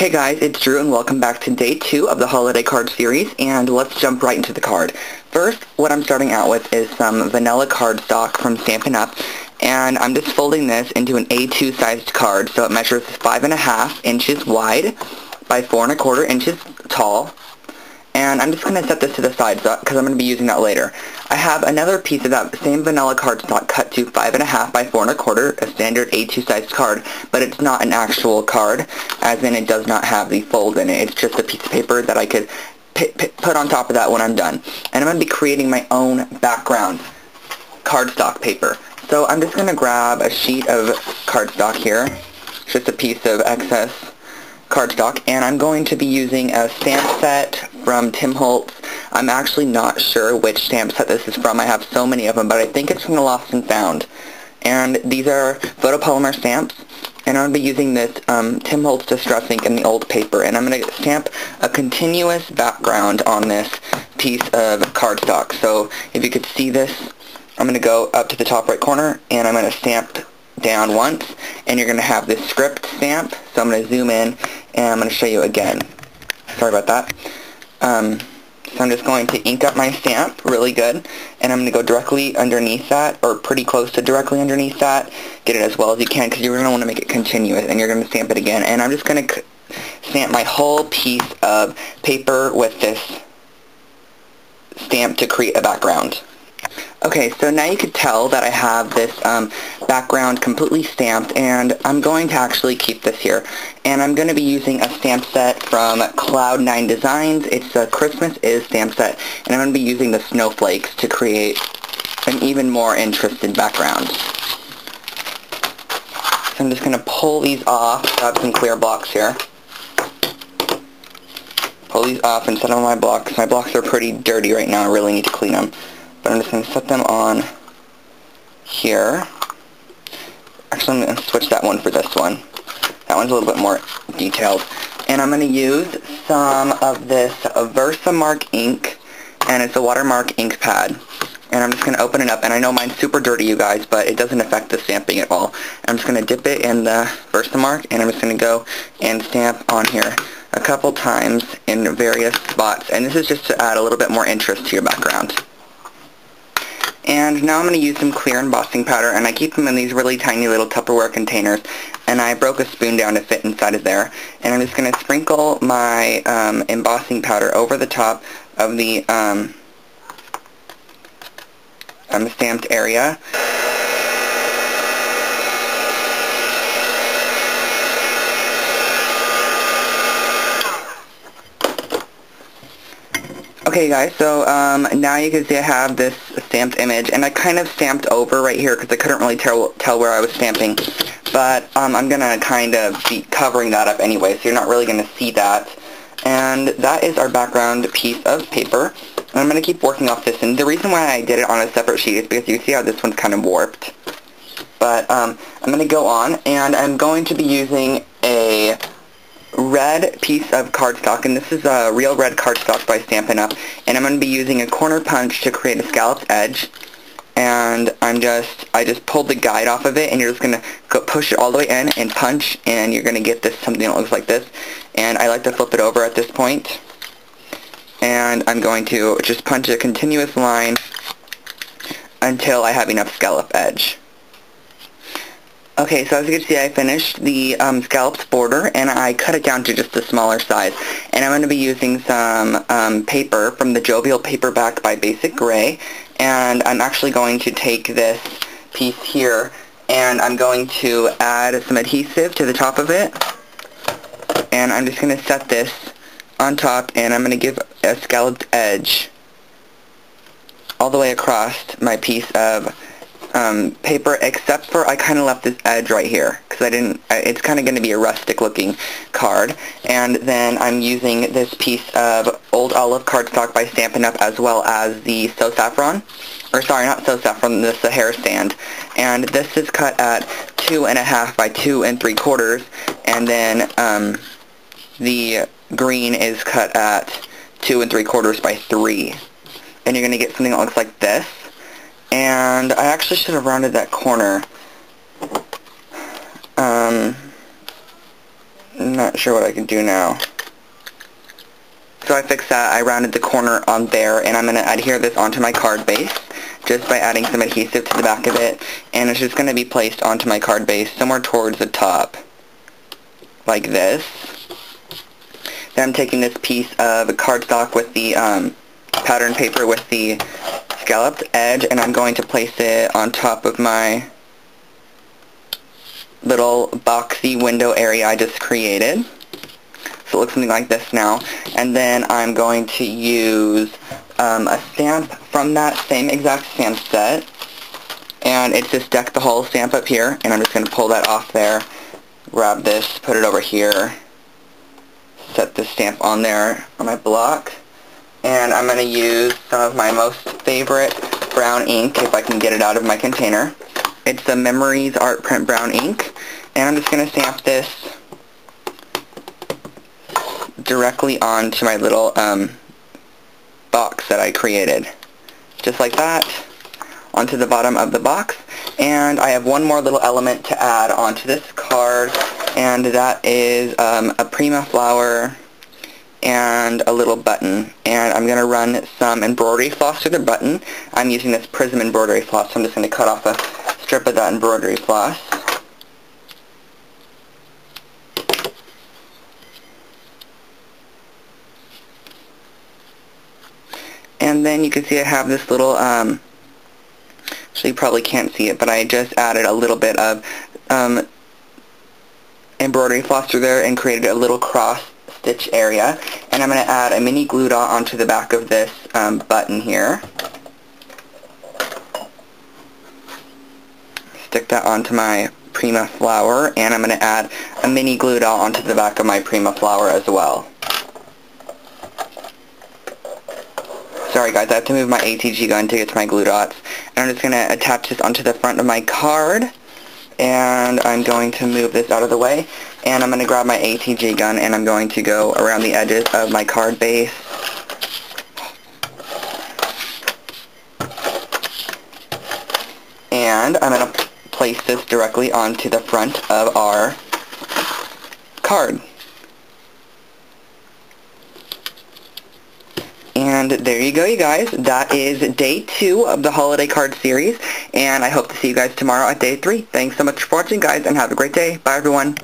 Hey guys, it's Drew and welcome back to day 2 of the holiday card series, and let's jump right into the card. First, what I'm starting out with is some vanilla cardstock from Stampin' Up, and I'm just folding this into an A2 sized card, so it measures 5.5 inches wide by 4.25 inches tall. And I'm just going to set this to the side because I'm going to be using that later. I have another piece of that same vanilla cardstock cut to 5.5 by 4.25, a standard A2 sized card, but it's not an actual card, as in it does not have the fold in it. It's just a piece of paper that I could put on top of that when I'm done. And I'm going to be creating my own background cardstock paper. So I'm just going to grab a sheet of cardstock here, just a piece of excess cardstock, and I'm going to be using a stamp set from Tim Holtz. I'm actually not sure which stamp set this is from. I have so many of them, but I think it's from the Lost and Found. And these are photopolymer stamps, and I'm going to be using this Tim Holtz Distress ink in the old paper, and I'm going to stamp a continuous background on this piece of cardstock. So if you could see this, I'm going to go up to the top right corner, and I'm going to stamp down once, and you're going to have this script stamp. So I'm going to zoom in, and I'm going to show you again. Sorry about that. So I'm just going to ink up my stamp really good, and I'm going to go directly underneath that, or pretty close to directly underneath that. Get it as well as you can, because you're going to want to make it continuous, and you're going to stamp it again. And I'm just going to stamp my whole piece of paper with this stamp to create a background. Okay, so now you can tell that I have this background completely stamped, and I'm going to actually keep this here. And I'm going to be using a stamp set from Cloud9 Designs. It's a Christmas Is stamp set, and I'm going to be using the snowflakes to create an even more interested background. So I'm just going to pull these off. I have some clear blocks here. Pull these off and set them on my blocks. My blocks are pretty dirty right now. I really need to clean them. But I'm just going to set them on here. Actually, I'm going to switch that one for this one. That one's a little bit more detailed. And I'm going to use some of this Versamark ink, and it's a watermark ink pad. And I'm just going to open it up, and I know mine's super dirty, you guys, but it doesn't affect the stamping at all. And I'm just going to dip it in the Versamark, and I'm just going to go and stamp on here a couple times in various spots. And this is just to add a little bit more interest to your background. And now I'm going to use some clear embossing powder, and I keep them in these really tiny little Tupperware containers, and I broke a spoon down to fit inside of there. And I'm just going to sprinkle my embossing powder over the top of the stamped area. Okay guys, so now you can see I have this stamped image, and I kind of stamped over right here because I couldn't really tell where I was stamping, but I'm going to kind of be covering that up anyway, so you're not really going to see that. And that is our background piece of paper, and I'm going to keep working off this, and the reason why I did it on a separate sheet is because you see how this one's kind of warped. But I'm going to go on, and I'm going to be using a red piece of cardstock, and this is a real red cardstock by Stampin' Up, and I'm going to be using a corner punch to create a scalloped edge. And I just pulled the guide off of it, and you're just going to push it all the way in and punch, and you're going to get this something that looks like this. And I like to flip it over at this point, and I'm going to just punch a continuous line until I have enough scallop edge. Okay, so as you can see, I finished the scalloped border, and I cut it down to just a smaller size. And I'm going to be using some paper from the Jovial Paperback by Basic Gray, and I'm actually going to take this piece here, and I'm going to add some adhesive to the top of it, and I'm just going to set this on top, and I'm going to give a scalloped edge all the way across my piece of paper, except for I kind of left this edge right here because it's kind of going to be a rustic looking card. And then I'm using this piece of Old Olive cardstock by Stampin' Up, as well as the So Saffron, or sorry, not So Saffron, the Sahara Stand. And this is cut at 2.5 by 2 3/4, and then the green is cut at 2 3/4 by 3. And you're going to get something that looks like this. And I actually should have rounded that corner. I'm not sure what I can do now. So I fixed that. I rounded the corner on there, and I'm going to adhere this onto my card base just by adding some adhesive to the back of it, and it's just going to be placed onto my card base somewhere towards the top, like this. Then I'm taking this piece of cardstock with the pattern paper with the scalloped edge, and I'm going to place it on top of my little boxy window area I just created. So it looks something like this now. And then I'm going to use a stamp from that same exact stamp set. And it's this Deck the Hall stamp up here. And I'm just going to pull that off there. Grab this, put it over here. Set this stamp on there on my block. And I'm going to use some of my most favorite brown ink, if I can get it out of my container. It's the Memories Art Print Brown ink. And I'm just going to stamp this directly onto my little box that I created. Just like that, onto the bottom of the box. And I have one more little element to add onto this card, and that is a Prima flower and a little button. And I'm going to run some embroidery floss through the button. I'm using this Prism embroidery floss, so I'm just going to cut off a strip of that embroidery floss. And then you can see I have this little, actually you probably can't see it, but I just added a little bit of embroidery floss through there and created a little cross stitch area. And I'm going to add a mini glue dot onto the back of this button here. Stick that onto my Prima flower, and I'm going to add a mini glue dot onto the back of my Prima flower as well. Sorry guys, I have to move my ATG gun to get to my glue dots. And I'm just going to attach this onto the front of my card. And I'm going to move this out of the way. And I'm going to grab my ATG gun, and I'm going to go around the edges of my card base. And I'm going to place this directly onto the front of our card. And there you go, you guys. That is day 2 of the holiday card series, and I hope to see you guys tomorrow at day 3. Thanks so much for watching, guys, and have a great day. Bye, everyone.